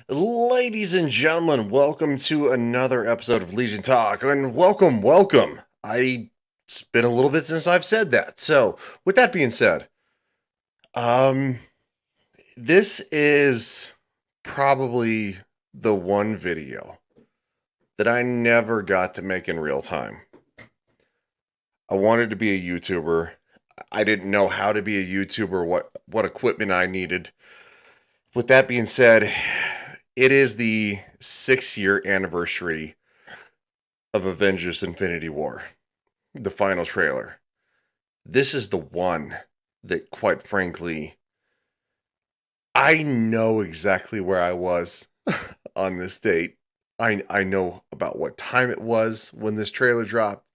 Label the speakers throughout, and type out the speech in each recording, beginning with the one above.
Speaker 1: Ladies and gentlemen, welcome to another episode of Legion Talk, and welcome. It's been a little bit since I've said that. So, with that being said, um, this is probably the one video that I never got to make in real time. I wanted to be a YouTuber. I didn't know how to be a YouTuber, what equipment I needed. With that being said, it is the 6-year anniversary of Avengers Infinity War, the final trailer. This is the one that, quite frankly, I know exactly where I was on this date. I know about what time it was when this trailer dropped.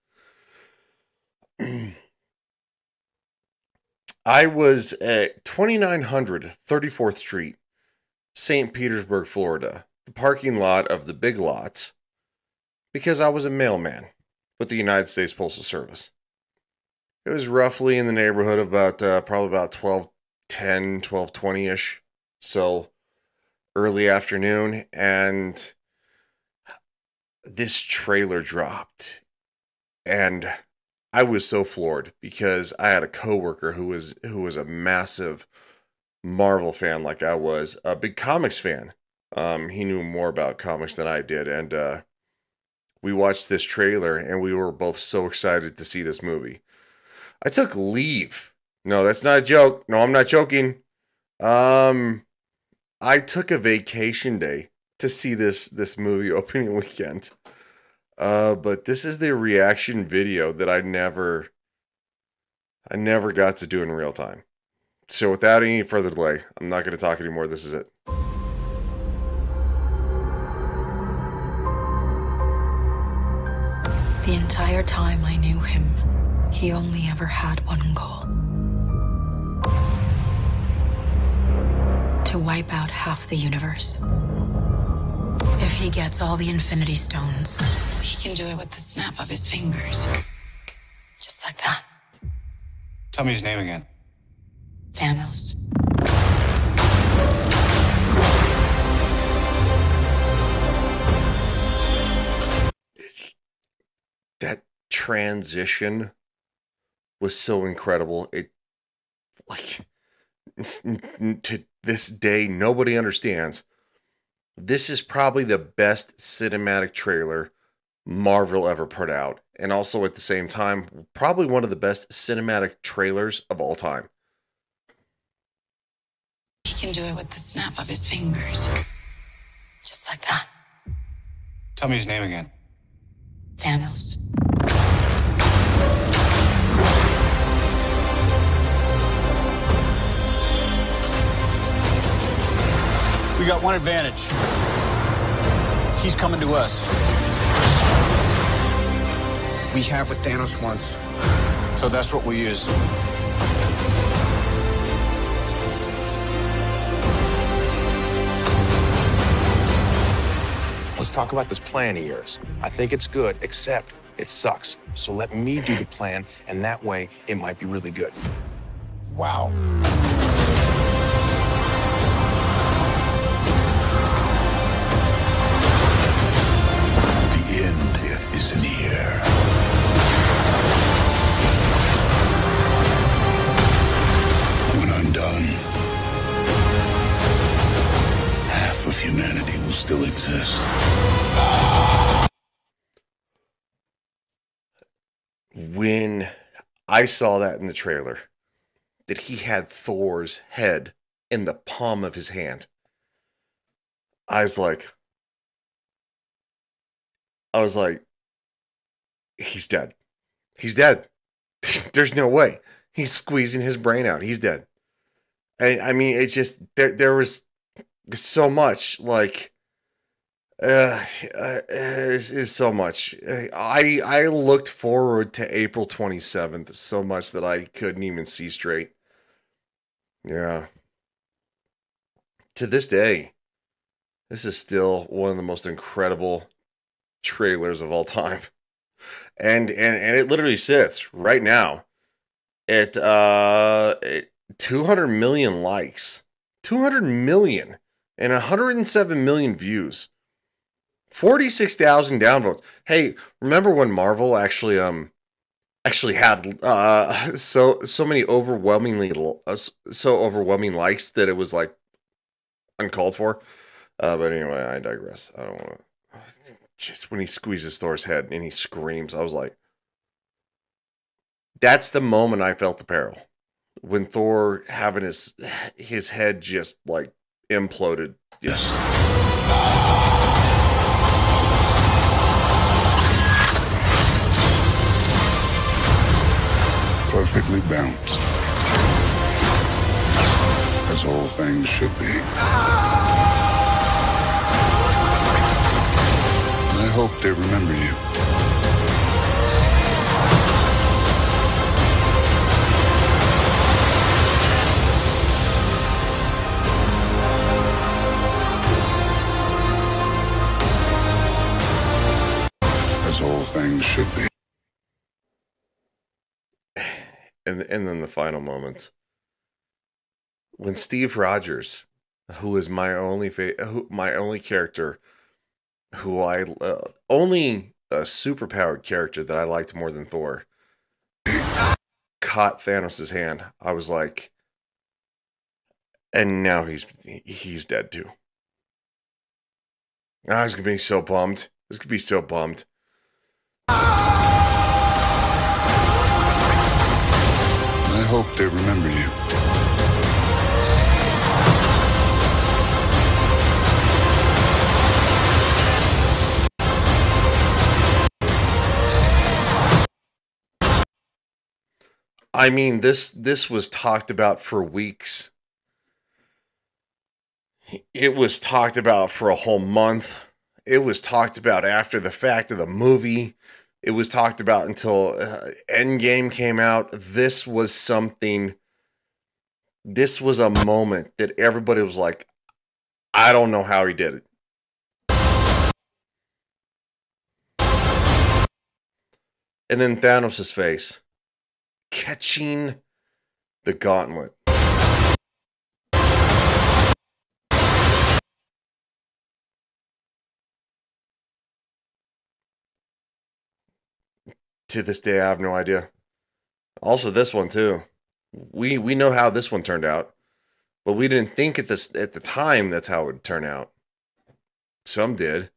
Speaker 1: I was at 2900 34th Street, St. Petersburg, Florida, the parking lot of the Big Lots, because I was a mailman with the United States Postal Service. It was roughly in the neighborhood of probably about 12:10, 12:20-ish, so early afternoon, and this trailer dropped, and I was so floored because I had a coworker who was a massive Marvel fan, like I was, a big comics fan. He knew more about comics than I did, and we watched this trailer, and we were both so excited to see this movie. I took leave. No, that's not a joke. No, I'm not joking. I took a vacation day to see this movie opening weekend. But this is the reaction video that I never got to do in real time. So without any further delay, I'm not going to talk anymore. This is it.
Speaker 2: The entire time I knew him, he only ever had one goal. To wipe out half the universe. If he gets all the Infinity Stones, he can do it with the snap of his fingers. Just like that.
Speaker 3: Tell me his name again.
Speaker 2: Thanos.
Speaker 1: That transition was so incredible. It, like, to this day, nobody understands. This is probably the best cinematic trailer Marvel ever put out. And also at the same time, probably one of the best cinematic trailers of all time.
Speaker 2: He can do it with the snap of his fingers. Just like that.
Speaker 3: Tell me his name again.
Speaker 2: Thanos.
Speaker 3: We got one advantage. He's coming to us. We have what Thanos wants. So that's what we use.
Speaker 4: Let's talk about this plan of yours. I think it's good, except it sucks. So let me do the plan, and that way it might be really good.
Speaker 3: Wow.
Speaker 5: The end is in the air. When I'm done, half of humanity will still exist.
Speaker 1: When I saw that in the trailer, that he had Thor's head in the palm of his hand, I was like, he's dead. He's dead. There's no way. He's squeezing his brain out. He's dead. I mean, it just, there was so much, like, is so much. I looked forward to April 27th so much that I couldn't even see straight. Yeah. To this day, this is still one of the most incredible trailers of all time. And it literally sits right now at 200 million likes. 200 million. and 107 million views. 46,000 downvotes. Hey, remember when Marvel actually had so many overwhelming likes that it was like uncalled for? But anyway, I digress. I don't want to. Just when he squeezes Thor's head and he screams, I was like, that's the moment I felt the peril. When Thor having his head just like imploded. Yes.
Speaker 5: Perfectly balanced. As all things should be. I hope they remember you. As all things should be.
Speaker 1: And then the final moments. When Steve Rogers, who is my only character, who I only a superpowered character that I liked more than Thor, caught Thanos' hand, I was like, and now he's dead too. I was gonna be so bummed. This could be so bummed.
Speaker 5: I hope they remember you.
Speaker 1: I mean, this was talked about for weeks. It was talked about for a whole month. It was talked about after the fact of the movie. It was talked about until Endgame came out. This was a moment that everybody was like, I don't know how he did it. And then Thanos' face. Catching the gauntlet. To this day, I have no idea. Also, this one too. We know how this one turned out, but we didn't think at the time that's how it would turn out. Some did.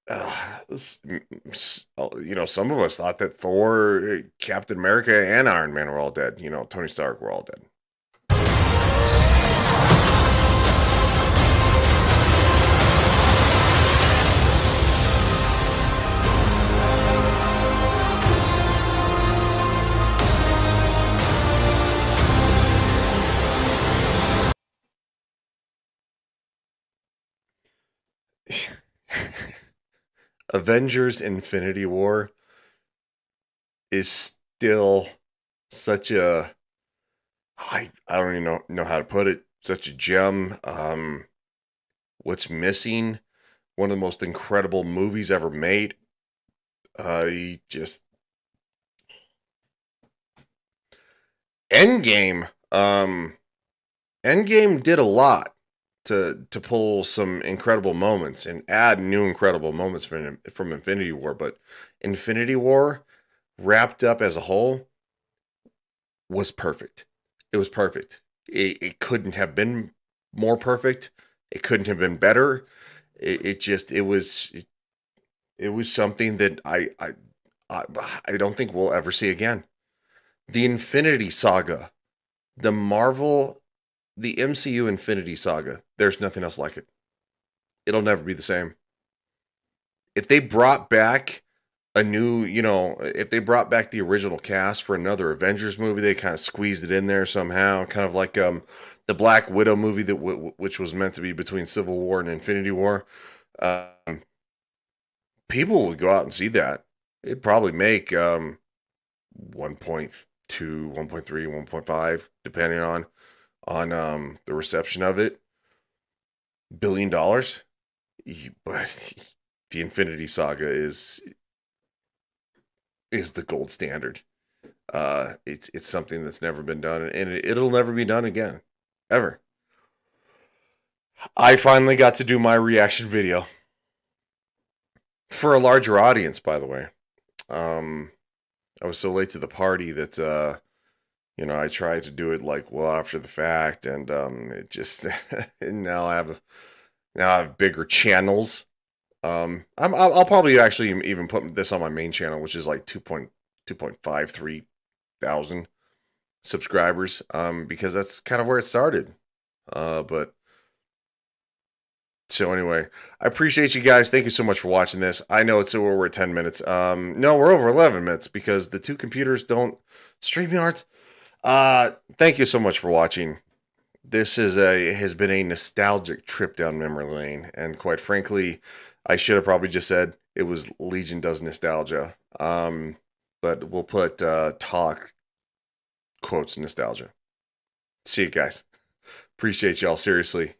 Speaker 1: Some of us thought that Thor, Captain America, and Iron Man were all dead. Tony Stark were all dead. Avengers Infinity War is still such a I don't even know how to put it, such a gem. What's missing? One of the most incredible movies ever made. Endgame. Endgame did a lot to pull some incredible moments and add new incredible moments from Infinity War, but Infinity War wrapped up as a whole was perfect. It was perfect. It couldn't have been more perfect. It couldn't have been better. It was something that I don't think we'll ever see again. The Infinity Saga, the MCU Infinity Saga, there's nothing else like it. It'll never be the same. If they brought back if they brought back the original cast for another Avengers movie, they kind of squeezed it in there somehow, kind of like the Black Widow movie which was meant to be between Civil War and Infinity War. People would go out and see that. It'd probably make 1.2, 1.3, 1.5, depending on the reception of it. $1 billion. But the Infinity Saga is the gold standard. It's something that's never been done, and it'll never be done again, ever. I finally got to do my reaction video for a larger audience, by the way. I was so late to the party that I tried to do it like well after the fact, and it just now I have bigger channels. I'll probably actually even put this on my main channel, which is like 2.53 thousand subscribers, because that's kind of where it started. But so anyway, I appreciate you guys. Thank you so much for watching this. I know we're at 10 minutes. No, we're over 11 minutes because the two computers don't StreamYards. Thank you so much for watching. This has been a nostalgic trip down memory lane, and quite frankly, I should have probably just said it was Legion Does Nostalgia. But we'll put talk quotes nostalgia. See you guys. Appreciate y'all, seriously.